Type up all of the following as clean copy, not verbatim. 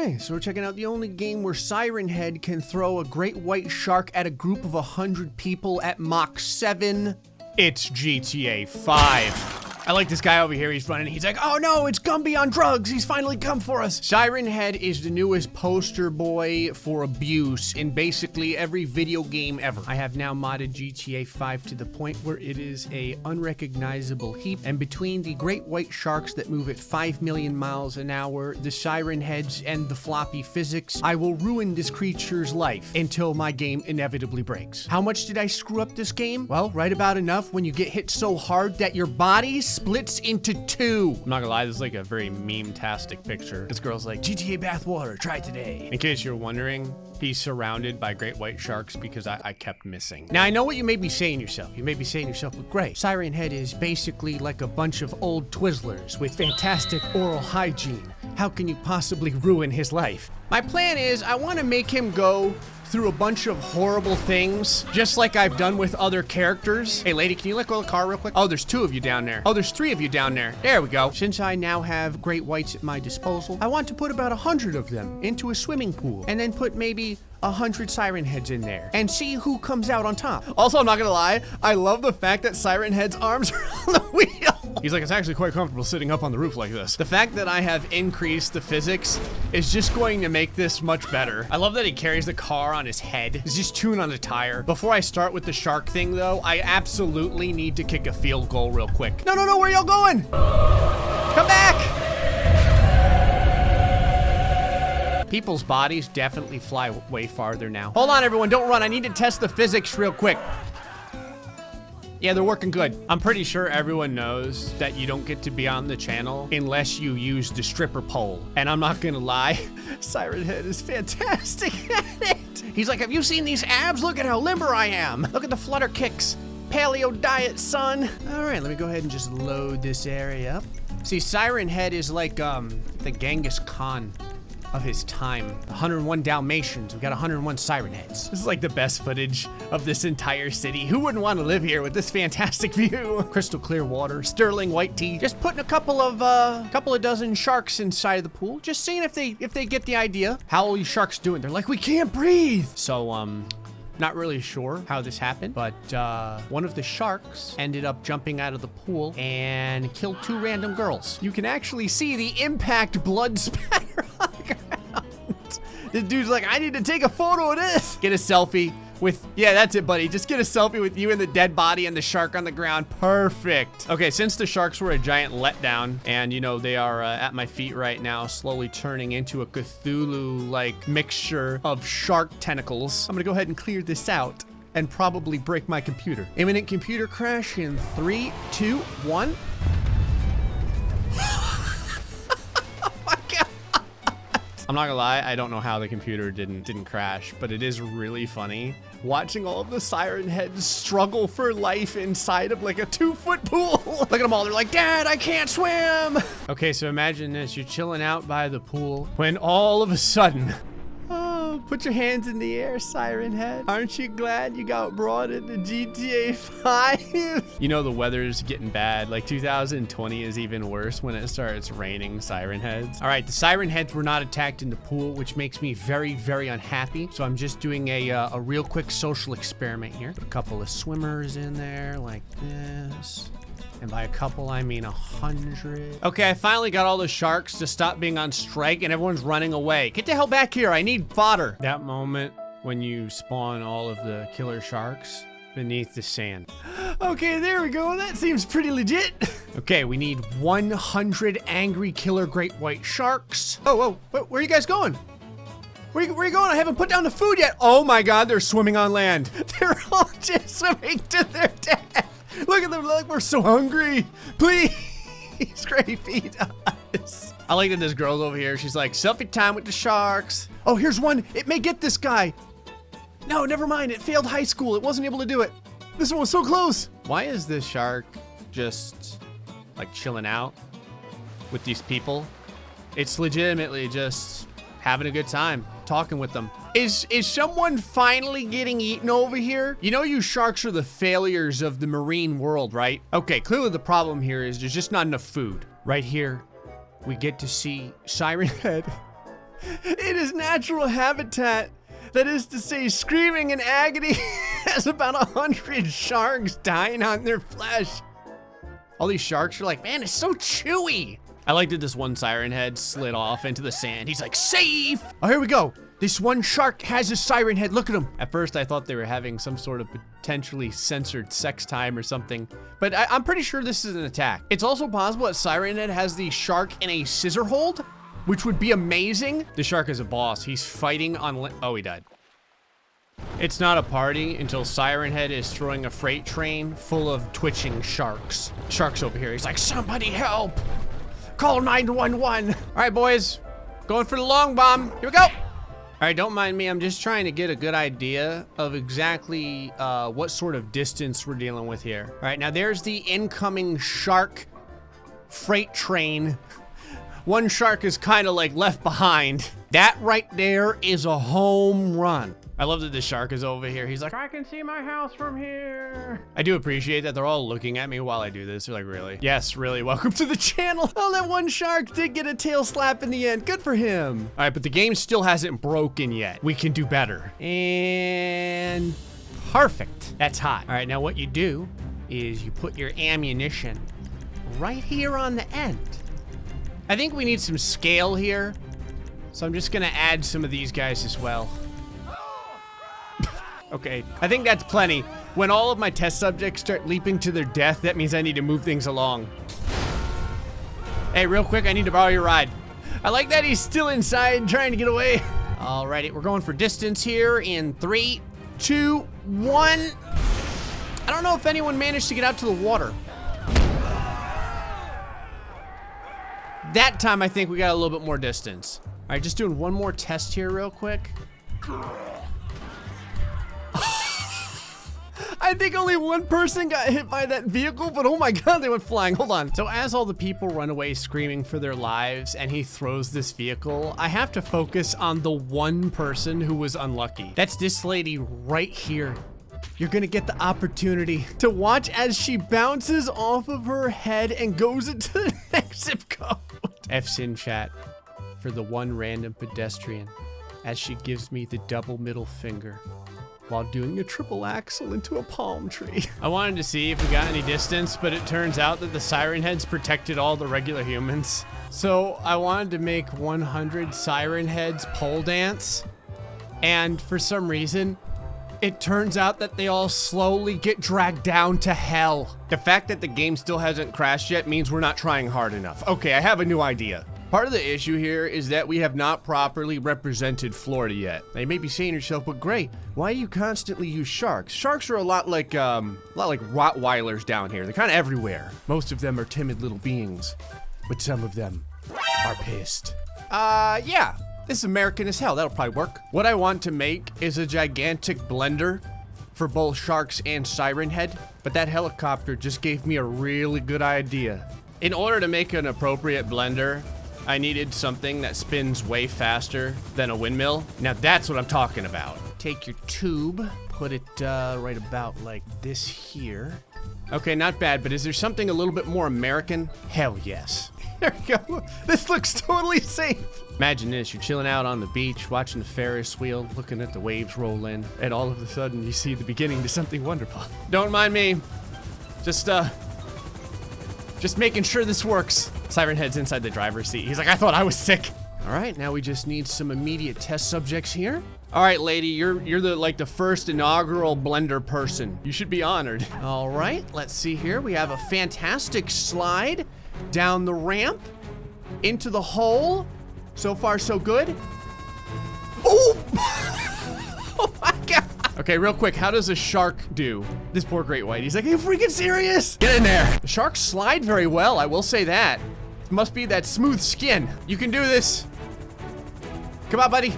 Okay, so we're checking out the only game where Siren Head can throw a great white shark at a group of 100 people at Mach 7. It's GTA 5. I like this guy over here, he's running, he's like, oh no, it's Gumby on drugs, he's finally come for us. Siren Head is the newest poster boy for abuse in basically every video game ever. I have now modded GTA 5 to the point where it is a unrecognizable heap, and between the great white sharks that move at 5 million miles an hour, the Siren Heads, and the floppy physics, I will ruin this creature's life until my game inevitably breaks. How much did I screw up this game? Well, right about enough when you get hit so hard that your body splits into two. I'm not gonna lie, this is like a very meme-tastic picture. This girl's like, GTA bathwater, try today. In case you're wondering, he's surrounded by great white sharks because I kept missing. Now, I know what you may be saying yourself. You may be saying yourself, but great. Siren Head is basically like a bunch of old Twizzlers with fantastic oral hygiene. How can you possibly ruin his life? My plan is I want to make him go through a bunch of horrible things, just like I've done with other characters. Hey lady, can you let go of the car real quick? Oh, there's 2 of you down there. Oh, there's 3 of you down there. There we go. Since I now have great whites at my disposal, I want to put about 100 of them into a swimming pool and then put maybe 100 Siren Heads in there and see who comes out on top. Also, I'm not gonna lie, I love the fact that Siren Head's arms are on the wheel. He's like, it's actually quite comfortable sitting up on the roof like this. The fact that I have increased the physics is just going to make this much better. I love that he carries the car on his head. He's just chewing on the tire. Before I start with the shark thing though, I absolutely need to kick a field goal real quick. No, where y'all going? Come back! People's bodies definitely fly way farther now. Hold on everyone, don't run. I need to test the physics real quick. Yeah, they're working good. I'm pretty sure everyone knows that you don't get to be on the channel unless you use the stripper pole. And I'm not gonna lie, Siren Head is fantastic at it. He's like, have you seen these abs? Look at how limber I am. Look at the flutter kicks. Paleo diet, son. All right, let me go ahead and just load this area up. See, Siren Head is like the Genghis Khan of his time. 101 Dalmatians, we got 101 Siren Heads. This is like the best footage of this entire city. Who wouldn't want to live here with this fantastic view? Crystal clear water, sterling white tea. Just putting a couple of dozen sharks inside of the pool. Just seeing if they get the idea. How are you sharks doing? They're like, we can't breathe. So, not really sure how this happened, but one of the sharks ended up jumping out of the pool and killed 2 random girls. You can actually see the impact blood spatter on the ground. This dude's like, I need to take a photo of this. Get a selfie with, yeah, that's it, buddy. Just get a selfie with you and the dead body and the shark on the ground. Perfect. Okay, since the sharks were a giant letdown and, you know, they are at my feet right now, slowly turning into a Cthulhu-like mixture of shark tentacles, I'm gonna go ahead and clear this out and probably break my computer. Imminent computer crash in 3, 2, 1. I'm not gonna lie, I don't know how the computer didn't crash, but it is really funny watching all of the Siren Heads struggle for life inside of like a 2-foot pool. Look at them all, they're like, Dad, I can't swim. Okay, so imagine this, you're chilling out by the pool when all of a sudden, put your hands in the air, Siren Head. Aren't you glad you got brought into GTA 5? You know the weather's getting bad. Like 2020 is even worse when it starts raining Siren Heads. All right, the Siren Heads were not attacked in the pool, which makes me very, very unhappy. So I'm just doing a real quick social experiment here. Put a couple of swimmers in there like this. And by a couple, I mean 100. Okay, I finally got all the sharks to stop being on strike and everyone's running away. Get the hell back here, I need fodder. That moment when you spawn all of the killer sharks beneath the sand. Okay, there we go, that seems pretty legit. Okay, we need 100 angry killer great white sharks. Oh, where are you guys going? Where are you going? I haven't put down the food yet. Oh my God, they're swimming on land. They're all just swimming to their death. Look at them, like we're so hungry. Please, Gray, feed us. I like that this girl's over here. She's like, selfie time with the sharks. Oh, here's one. It may get this guy. No, never mind. It failed high school. It wasn't able to do it. This one was so close. Why is this shark just like chilling out with these people? It's legitimately just having a good time, talking with them. Is someone finally getting eaten over here? You know you sharks are the failures of the marine world, right? Okay, clearly the problem here is there's just not enough food. Right here, we get to see Siren Head in his natural habitat. That is to say, screaming in agony as about 100 sharks dying on their flesh. All these sharks are like, man, it's so chewy. I like that this one siren head slid off into the sand. He's like, safe. Oh, here we go. This one shark has a siren head. Look at him. At first, I thought they were having some sort of potentially censored sex time or something, but I'm pretty sure this is an attack. It's also possible that siren head has the shark in a scissor hold, which would be amazing. The shark is a boss. He's fighting on oh, he died. It's not a party until Siren Head is throwing a freight train full of twitching sharks. Shark's over here. He's like, somebody help. Call 911. All right, boys. Going for the long bomb. Here we go. All right, don't mind me. I'm just trying to get a good idea of exactly what sort of distance we're dealing with here. All right, now there's the incoming shark freight train. One shark is kind of like left behind. That right there is a home run. I love that the shark is over here. He's like, I can see my house from here. I do appreciate that they're all looking at me while I do this. They're like, really? Yes, really. Welcome to the channel. Oh, that one shark did get a tail slap in the end. Good for him. All right, but the game still hasn't broken yet. We can do better. And perfect. That's hot. All right, now what you do is you put your ammunition right here on the end. I think we need some scale here. So I'm just gonna add some of these guys as well. Okay, I think that's plenty. When all of my test subjects start leaping to their death, that means I need to move things along. Hey, real quick, I need to borrow your ride. I like that he's still inside trying to get away. Alrighty, we're going for distance here in 3, 2, 1. I don't know if anyone managed to get out to the water. That time, I think we got a little bit more distance. All right, just doing one more test here real quick. I think only one person got hit by that vehicle, but oh my God, they went flying. Hold on. So as all the people run away screaming for their lives and he throws this vehicle, I have to focus on the one person who was unlucky. That's this lady right here. You're gonna get the opportunity to watch as she bounces off of her head and goes into the next zip code. F's in chat for the one random pedestrian as she gives me the double middle finger while doing a triple axel into a palm tree. I wanted to see if we got any distance, but it turns out that the siren heads protected all the regular humans. So I wanted to make 100 siren heads pole dance, and for some reason, it turns out that they all slowly get dragged down to hell. The fact that the game still hasn't crashed yet means we're not trying hard enough. Okay, I have a new idea. Part of the issue here is that we have not properly represented Florida yet. Now you may be saying to yourself, but Gray, why do you constantly use sharks? Sharks are a lot like Rottweilers down here. They're kind of everywhere. Most of them are timid little beings, but some of them are pissed. Yeah, this is American as hell. That'll probably work. What I want to make is a gigantic blender for both sharks and siren head, but that helicopter just gave me a really good idea. In order to make an appropriate blender, I needed something that spins way faster than a windmill. Now that's what I'm talking about. Take your tube, put it right about like this here. Okay, not bad, but is there something a little bit more American? Hell yes. There we go. This looks totally safe. Imagine this, you're chilling out on the beach, watching the Ferris wheel, looking at the waves roll in, and all of a sudden you see the beginning to something wonderful. Don't mind me. Just making sure this works. Siren Head's inside the driver's seat. He's like, I thought I was sick. All right, now we just need some immediate test subjects here. All right, lady, you're the first inaugural blender person. You should be honored. All right, let's see here. We have a fantastic slide down the ramp into the hole. So far, so good. Oh! Oh my God. Okay, real quick, how does a shark do? This poor great white, he's like, are you freaking serious? Get in there. The sharks slide very well, I will say that. It must be that smooth skin. You can do this. Come on, buddy.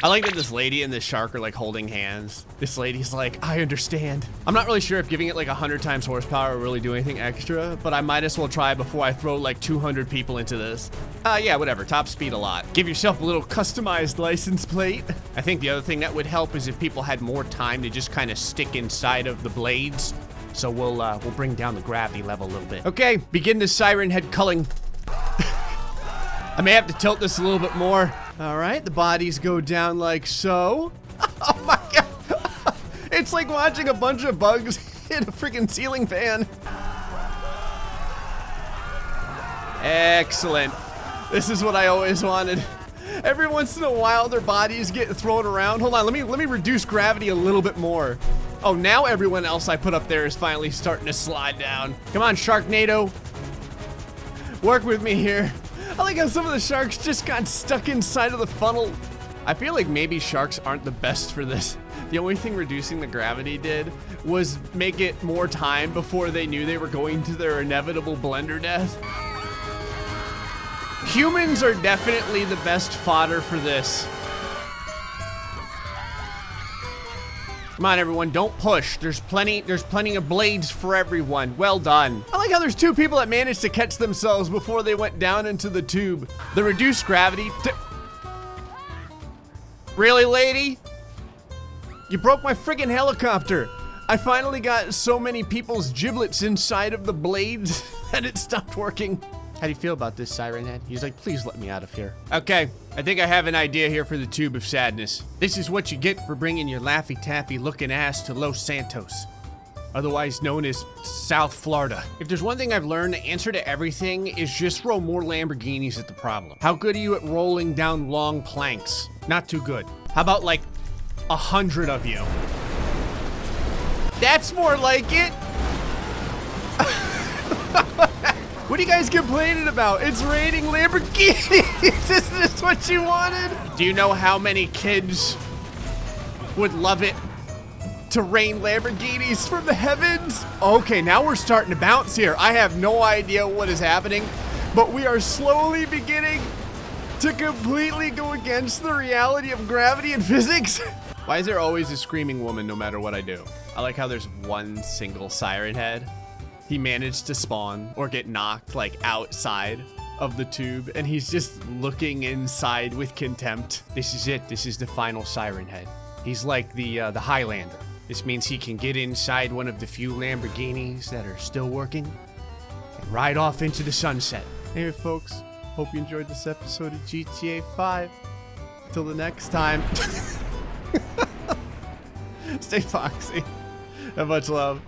I like that this lady and this shark are like holding hands. This lady's like, I understand. I'm not really sure if giving it like 100 times horsepower will really do anything extra, but I might as well try before I throw like 200 people into this. Yeah, whatever, top speed a lot. Give yourself a little customized license plate. I think the other thing that would help is if people had more time to just kind of stick inside of the blades. So we'll bring down the gravity level a little bit. Okay, begin the siren head culling. I may have to tilt this a little bit more. All right, the bodies go down like so. Oh my God. It's like watching a bunch of bugs hit a freaking ceiling fan. Excellent. This is what I always wanted. Every once in a while, their bodies get thrown around. Hold on, let me reduce gravity a little bit more. Oh, now everyone else I put up there is finally starting to slide down. Come on, Sharknado. Work with me here. I like how some of the sharks just got stuck inside of the funnel. I feel like maybe sharks aren't the best for this. The only thing reducing the gravity did was make it more time before they knew they were going to their inevitable blender death. Humans are definitely the best fodder for this. Come on, everyone, don't push. There's plenty of blades for everyone. Well done. I like how there's 2 people that managed to catch themselves before they went down into the tube. The reduced gravity. Really, lady? You broke my friggin' helicopter. I finally got so many people's giblets inside of the blades that it stopped working. How do you feel about this, Siren Head? He's like, please let me out of here. Okay, I think I have an idea here for the Tube of Sadness. This is what you get for bringing your Laffy Taffy looking ass to Los Santos, otherwise known as South Florida. If there's one thing I've learned, the answer to everything is just throw more Lamborghinis at the problem. How good are you at rolling down long planks? Not too good. How about like 100 of you? That's more like it. What are you guys complaining about? It's raining Lamborghinis. Is this what you wanted? Do you know how many kids would love it to rain Lamborghinis from the heavens? Okay, now we're starting to bounce here. I have no idea what is happening, but we are slowly beginning to completely go against the reality of gravity and physics. Why is there always a screaming woman no matter what I do? I like how there's one single Siren Head. He managed to spawn or get knocked like outside of the tube, and he's just looking inside with contempt. This is it. This is the final Siren Head. He's like the Highlander. This means he can get inside one of the few Lamborghinis that are still working and ride off into the sunset. Hey folks, hope you enjoyed this episode of GTA 5. Till the next time. Stay foxy. Have much love.